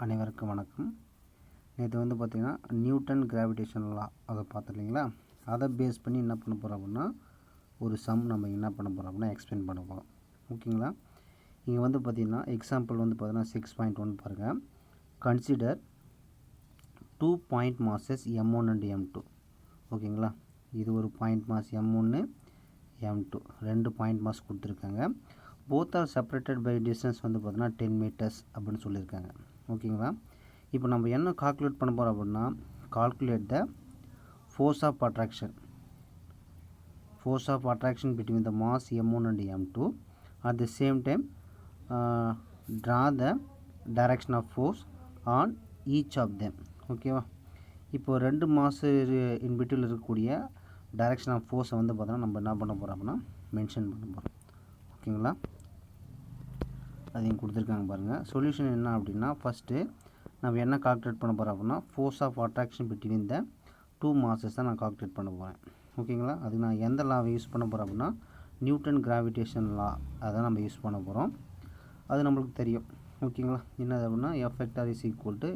அனைவருக்கும் வணக்கம். நேற்று வந்து பார்த்திங்கன்னா நியூட்டன் கிராவிடேஷன் லா அதை பார்த்துருக்கீங்களா? அதை பேஸ் பண்ணி என்ன பண்ண போகிறோம் அப்படின்னா ஒரு சம் நம்ம என்ன பண்ண போகிறோம் அப்படின்னா எக்ஸ்பிளைன் பண்ண போகிறோம். ஓகேங்களா? இங்கே வந்து பார்த்திங்கன்னா எக்ஸாம்பிள் வந்து பார்த்தீங்கன்னா 6.1 பாருங்கள். Consider 2 point masses M1 and M2. ஓகேங்களா? இது ஒரு பாயிண்ட் மாஸ் M1 M2 ரெண்டு பாயிண்ட் மாஸ் கொடுத்துருக்காங்க. Both are separated by distance வந்து பார்த்தீங்கன்னா 10 மீட்டர்ஸ் அப்படின்னு சொல்லியிருக்காங்க. ஓகேங்களா? இப்போ நம்ம என்ன கால்குலேட் பண்ண போகிறோம் அப்படின்னா calculate the force of attraction between the mass M1 and M2. At the same time draw the direction of force on each of them. ஓகேவா? இப்போது ரெண்டு மாசு இன் பிட்வீன் இருக்கக்கூடிய டைரக்ஷன் ஆஃப் ஃபோர்ஸை வந்து பார்த்தோன்னா நம்ம என்ன பண்ண போகிறோம் அப்படின்னா மென்ஷன் பண்ண போகிறோம். ஓகேங்களா? அதையும் கொடுத்துருக்காங்க பாருங்கள். சொல்யூஷன் என்ன அப்படின்னா ஃபஸ்ட்டு நம்ம என்ன கால்குலேட் பண்ண போகிறோம் அப்படின்னா force of attraction between the two masses தான் நான் கால்குலேட் பண்ண போகிறேன். ஓகேங்களா? அதுக்கு நான் எந்த லாவை யூஸ் பண்ண போகிறேன் அப்படின்னா நியூட்டன் கிராவிடேஷன் லா அதை நம்ம யூஸ் பண்ண போகிறோம். அது நம்மளுக்கு தெரியும். ஓகேங்களா? என்னது அப்படின்னா F vector is equal to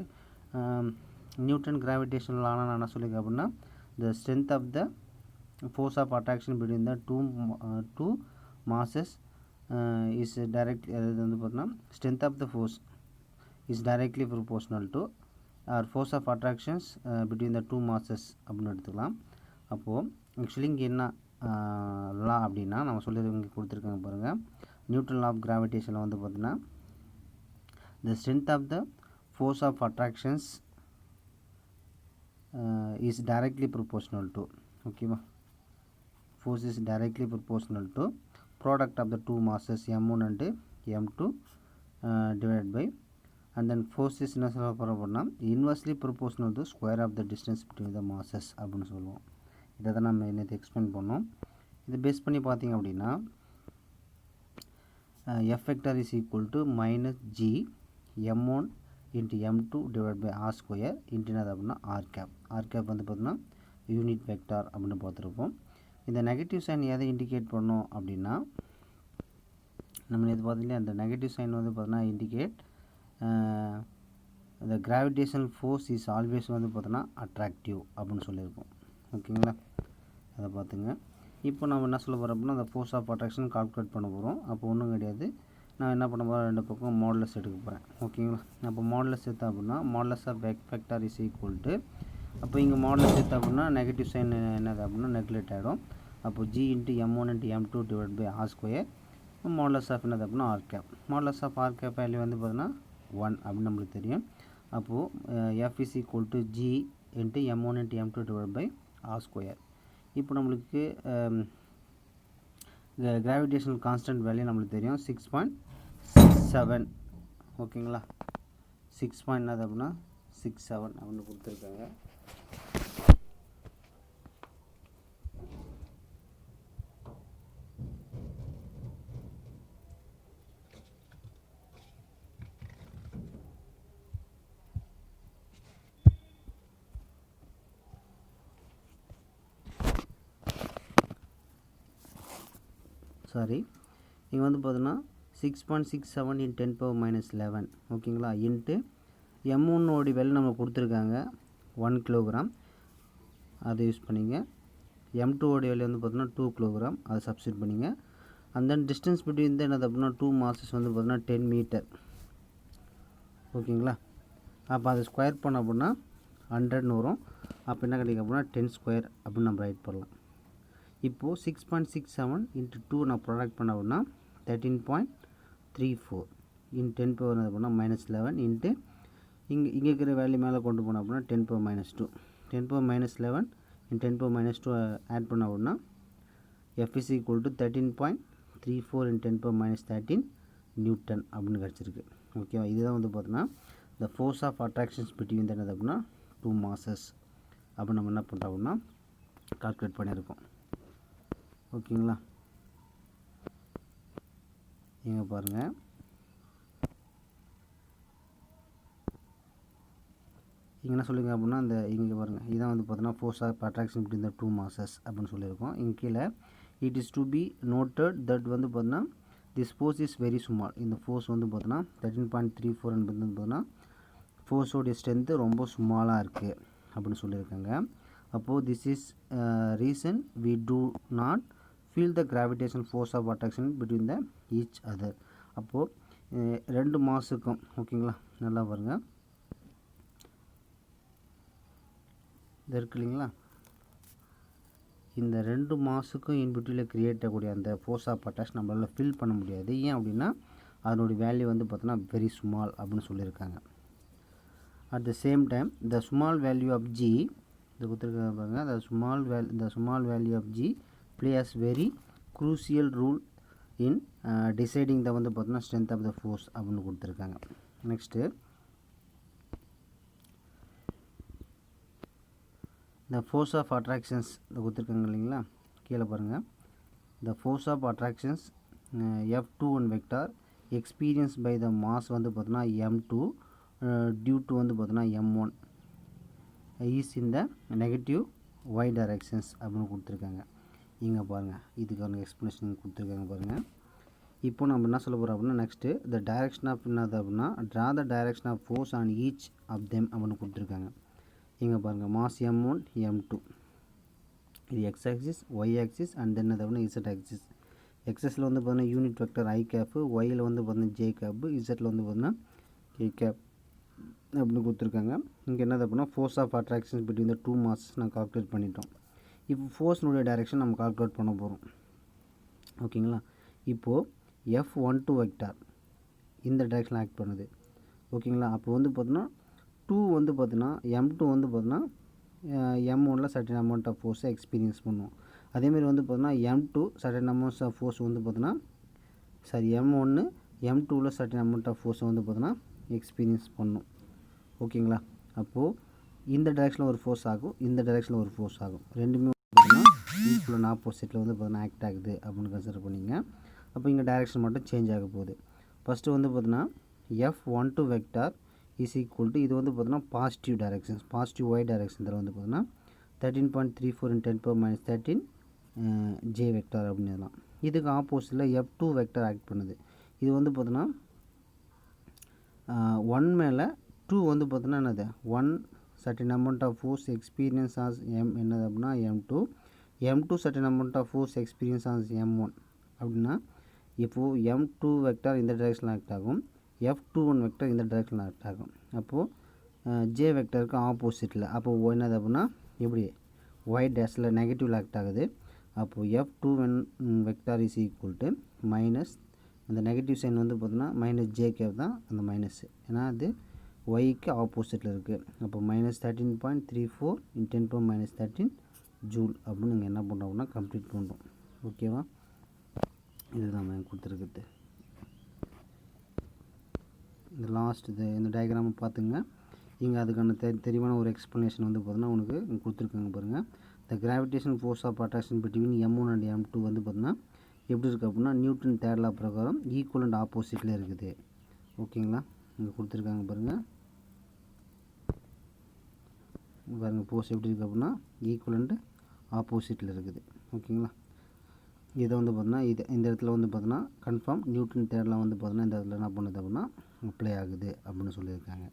Newton gravitation லானா நான் என்ன சொல்லியிருக்கேன் அப்படின்னா the strength of the force of attraction between the two masses is directly வந்து பார்த்தீங்கன்னா strength of the force is directly proportional to or force of attractions between the two masses அப்படின்னு எடுத்துக்கலாம். அப்போது ஆக்சுவலி இங்கே என்ன லா அப்படின்னா நம்ம இங்கே கொடுத்துருக்காங்க பாருங்கள். நியூட்டன் லா ஆஃப் கிராவிடேஷனில் வந்து பார்த்தீங்கன்னா the strength of the force of attractions is directly proportional to, ஓகேவா? Force is directly proportional to product of the two masses M1 and M2 divided by, and then force is என்ன சொல்ல போகிறோம் அப்படின்னா inversely proportional to square of the distance between the masses அப்படின்னு சொல்லுவோம். இதை தான் நம்ம நேற்று எக்ஸ்பிளைன் பண்ணோம். இதை பேஸ் பண்ணி பார்த்தீங்க அப்படின்னா F vector is equal to minus G M1 into M2 divided by R square into என்னது அப்படின்னா R cap. R cap வந்து பார்த்தீங்கன்னா யூனிட் வெக்டார் அப்படின்னு பார்த்துருப்போம். இந்த நெகட்டிவ் சைன் எதை இண்டிகேட் பண்ணோம் அப்படின்னா நம்ம இது பார்த்தீங்கன்னா அந்த நெகட்டிவ் சைன் வந்து பார்த்தோன்னா indicate the gravitational force is always வந்து பார்த்தோன்னா அட்ராக்டிவ் அப்படின்னு சொல்லியிருக்கோம். ஓகேங்களா? அதை பார்த்துங்க. இப்போ நம்ம என்ன சொல்ல போகிறோம் அப்படின்னா அந்த ஃபோர்ஸ் ஆஃப் அட்ராக்ஷன் கால்குலேட் பண்ண போகிறோம். அப்போ ஒன்றும் கிடையாது, நான் என்ன பண்ண போகிறேன் ரெண்டு பக்கம் மாடுலஸ் எடுக்க போகிறேன். ஓகேங்களா? அப்போ மாடுலஸ் எடுத்தேன் அப்படின்னா modulus of vector is equal to, அப்போ இங்கே மாடுலஸ் எடுத்தேன் அப்படின்னா நெகட்டிவ் சைன் என்னது அப்படின்னா நெக்லெக்ட் ஆகிடும். அப்போ G into M1 into M2 divided by R square modulus of என்னது அப்படின்னா R cap. Modulus of R cap value வந்து பார்த்தீங்கன்னா 1 அப்படின்னு நம்மளுக்கு தெரியும். அப்போது F is equal to G into M1 into M2 divided by R square. இப்போ நம்மளுக்கு கிராவிடேஷனல் கான்ஸ்டன்ட் வேல்யூ நம்மளுக்கு தெரியும் 6.7. ஓகேங்களா? 6 என்னது அப்படின்னா 67 அப்படின்னு கொடுத்துருக்காங்க. சாரி, இங்கே வந்து பார்த்தீங்கன்னா 6.67 in 10 power minus 11. ஓகேங்களா? இன்ட்டு M1 ஓடி வேல்யூ நம்ம கொடுத்துருக்காங்க 1 கிலோகிராம், அதை யூஸ் பண்ணிங்க. M2 ஓடி வேல்யூ வந்து பார்த்தீங்கன்னா 2 கிலோகிராம், அதை சப்ஸ்டியூட் பண்ணிங்க. அண்ட் தென் டிஸ்டன்ஸ் பிட்வீன் தான் என்னது அப்படின்னா 2 மாசஸ் வந்து பார்த்தீங்கன்னா 10 மீட்டர். ஓகேங்களா? அப்போ அதை ஸ்கொயர் பண்ண அப்படின்னா 100ன்னு வரும். அப்போ என்ன கிடைக்கும் அப்படின்னா 10 ஸ்கொயர் அப்படின்னு நம்ம ரைட் பண்ணலாம். இப்போது 6.67 into 2 நான் ப்ராடக்ட் பண்ண அப்படின்னா 13.34 in 10 power அப்படின்னா minus 11 இன்ட்டு இங்கே இருக்கிற வேல்யூ மேலே கொண்டு போனோம் அப்படின்னா 10 power minus 2. 10 power minus 11 in 10 power minus 2 add பண்ண அப்படின்னா F is equal to 13.34 in 10 power minus 13 Newton அப்படின்னு கிடச்சிருக்கு. ஓகேவா? இதுதான் வந்து பார்த்தோன்னா the force of attractions between the என்னது அப்படின்னா 2 masses அப்படி நம்ம என்ன பண்ணுறோம் அப்படின்னா கால்குலேட் பண்ணியிருக்கோம். ஓகேங்களா? இங்கே பாருங்கள், இங்கே என்ன சொல்லியிருக்கேன் அப்படின்னா இந்த இங்கே பாருங்கள், இதான் வந்து பார்த்தோன்னா force of attraction between the two masses அப்படின்னு சொல்லியிருக்கோம். இங்கே கீழே it is to be noted that வந்து பார்த்தோன்னா this force is very small. இந்த ஃபோர்ஸ் வந்து பார்த்தோன்னா 13.34 என்பது வந்து பார்த்தோன்னா ஃபோர்ஸோடைய ஸ்ட்ரென்த்து ரொம்ப ஸ்மாலாக இருக்குது அப்படின்னு சொல்லியிருக்காங்க. அப்போது this is reason we do not feel the gravitation force of attraction between the each other. அப்போது 2 மாஸுக்கும் ஓகேங்களா, நல்லா பாருங்கள், இது இருக்கு இல்லைங்களா, இந்த 2 மாஸுக்கும் இன்பிட்வீனில் கிரியேட் ஆகக்கூடிய அந்த ஃபோர்ஸ் ஆஃப் அட்ராக்ஷன் நம்மளால் ஃபீல் பண்ண முடியாது. ஏன் அப்படின்னா அதனுடைய வேல்யூ வந்து பார்த்தோன்னா வெரி ஸ்மால் அப்படின்னு சொல்லியிருக்காங்க. At the same time the small value of G, இது கொடுத்துருக்காங்க பாருங்கள், the small value of G plays very crucial role in deciding the வந்து பார்த்தோன்னா ஸ்ட்ரென்த் ஆஃப் த ஃபோர்ஸ் அப்படின்னு கொடுத்துருக்காங்க. Next the force of attractions இது கொடுத்துருக்காங்க இல்லைங்களா, கீழே பாருங்கள், த ஃபோர்ஸ் ஆஃப் அட்ராக்ஷன்ஸ் F21 vector experience by the mass வந்து பார்த்தோன்னா M2 டியூ டு வந்து பார்த்தோன்னா M1 is in the negative y directions அப்படின்னு கொடுத்துருக்காங்க. இங்கே பாருங்கள், இதுக்கான எக்ஸ்ப்ளனேஷன் கொடுத்துருக்காங்க பாருங்கள். இப்போ நம்ம என்ன சொல்ல போகிறோம் அப்படின்னா நெக்ஸ்ட்டு த டைரக்ஷன் ஆஃப் என்னது அப்படின்னா draw the direction of force on each of them அப்படின்னு கொடுத்துருக்காங்க. இங்கே பாருங்கள், மாஸ் M1 M2 இது x axis, y axis and then அது அப்படின்னா z ஆக்சிஸ். எக்ஸஸில் வந்து பார்த்தீங்கன்னா யூனிட் வெக்டர் i கேப்பு, ஒயில் வந்து பார்த்தீங்கன்னா j கேப்பு, இசட்டில் வந்து பார்த்தீங்கன்னா k கேப் அப்படின்னு கொடுத்துருக்காங்க. இங்கே என்னது அப்படின்னா force of attractions between the 2 masses நான் கால்குலேட் பண்ணிட்டோம். இப்போ ஃபோர்ஸ்னுடைய டைரெக்ஷன் நம்ம கால்குலேட் பண்ண போகிறோம். ஓகேங்களா, இப்போது F12 வெக்டார் இந்த டைரெக்ஷன் ஆக்ட் பண்ணுது. ஓகேங்களா, அப்போ வந்து பார்த்தீங்கன்னா 2 வந்து பார்த்தீங்கன்னா M2 வந்து பார்த்தீங்கன்னா M1ல் சர்டன் அமௌண்ட் ஆஃப் ஃபோர்ஸை எக்ஸ்பீரியன்ஸ் பண்ணுவோம். அதேமாதிரி வந்து பார்த்தீங்கன்னா M2 certain amounts of force வந்து பார்த்தீங்கன்னா M1 M2வில் சர்டன் அமௌண்ட் ஆஃப் ஃபோர்ஸை வந்து பார்த்தீங்கன்னா எக்ஸ்பீரியன்ஸ் பண்ணும். ஓகேங்களா, அப்போது இந்த டைரெக்ஷனில் ஒரு ஃபோர்ஸ் ஆகும், இந்த டைரெக்ஷனில் ஒரு ஃபோர்ஸ் ஆகும், ரெண்டுமே பார்த்தீங்கன்னா ஈக்குவல் அண்ட் ஆப்போசிட்டில் வந்து பார்த்தீங்கன்னா ஆக்ட் ஆகுது அப்படின்னு கன்சிடர் பண்ணிங்க. அப்போ இங்கே டைரெக்ஷன் மட்டும் சேஞ்ச் ஆக போகுது. ஃபஸ்ட்டு வந்து பார்த்தீங்கன்னா F12 vector is equal to இது வந்து பார்த்தீங்கன்னா positive directions, positive y direction இதில் வந்து பார்த்தீங்கன்னா 13.34 × 10⁻13 j வெக்டார் அப்படின்னு எழுதலாம். இதுக்கு ஆப்போசிட்டில் F2 வெக்டார் ஆக்ட் பண்ணுது. இது வந்து பார்த்தீங்கன்னா 1 மேலே 2 வந்து பார்த்தீங்கன்னா என்னது 1 certain amount of force experience as என்னது அப்படின்னா M2 certain amount of force experience as M1 அப்படின்னா இப்போது M2 வெக்டார் இந்த டைரெக்ஷனில் ஆக்ட் ஆகும், F21 வெக்டார் இந்த டைரெக்ஷனில் ஆக்ட் ஆகும். அப்போது j வெக்டருக்கு ஆப்போசிட்டில் அப்போது என்னது அப்படின்னா எப்படி y டேஷில் நெகட்டிவ் ஆக்ட் ஆகுது. அப்போது F21 vector is equal to minus அந்த நெகட்டிவ் சைன் வந்து பார்த்தீங்கன்னா மைனஸ் ஜே கேப் தான் அந்த மைனஸ், ஏன்னா அது ஒய்க்கு ஆப்போசிட்டில் இருக்குது. அப்போ -13.34 × 10⁻13 ஜூல் அப்படின்னு நீங்கள் என்ன பண்ணுறோம் அப்படின்னா கம்ப்ளீட் பண்ணுறோம். ஓகேவா, இதுதான் நான் கொடுத்துருக்குது. இந்த லாஸ்ட் இந்த டயக்ராமை பார்த்துங்க. இங்கே அதுக்கான தெளிவான ஒரு எக்ஸ்ப்ளனேஷன் வந்து பார்த்தீங்கன்னா உனக்கு இங்கே கொடுத்துருக்காங்க பாருங்கள். The gravitation force of attraction between M1 and M2 வந்து பார்த்தீங்கன்னா எப்படி இருக்குது அப்படின்னா நியூட்டன் தேர்ட் லா பிரகாரம் ஈக்குவல் அண்ட் ஆப்போசிட்டில் இருக்குது. ஓகேங்களா, இங்கே கொடுத்துருக்காங்க பாருங்கள், பாருங்கள் ஃபோர்ஸ் எப்படி இருக்குது அப்படின்னா ஈக்குவல் அண்ட் ஆப்போசிட்டில் இருக்குது. ஓகேங்களா, இதை வந்து பார்த்தீங்கன்னா இந்த இடத்துல வந்து பார்த்தீங்கன்னா கன்ஃபார்ம் நியூட்டன் தேர்ட் லா வந்து பார்த்தீங்கன்னா இந்த இடத்துல என்ன பண்ணுது அப்படின்னா அப்ளை ஆகுது அப்படின்னு சொல்லியிருக்காங்க.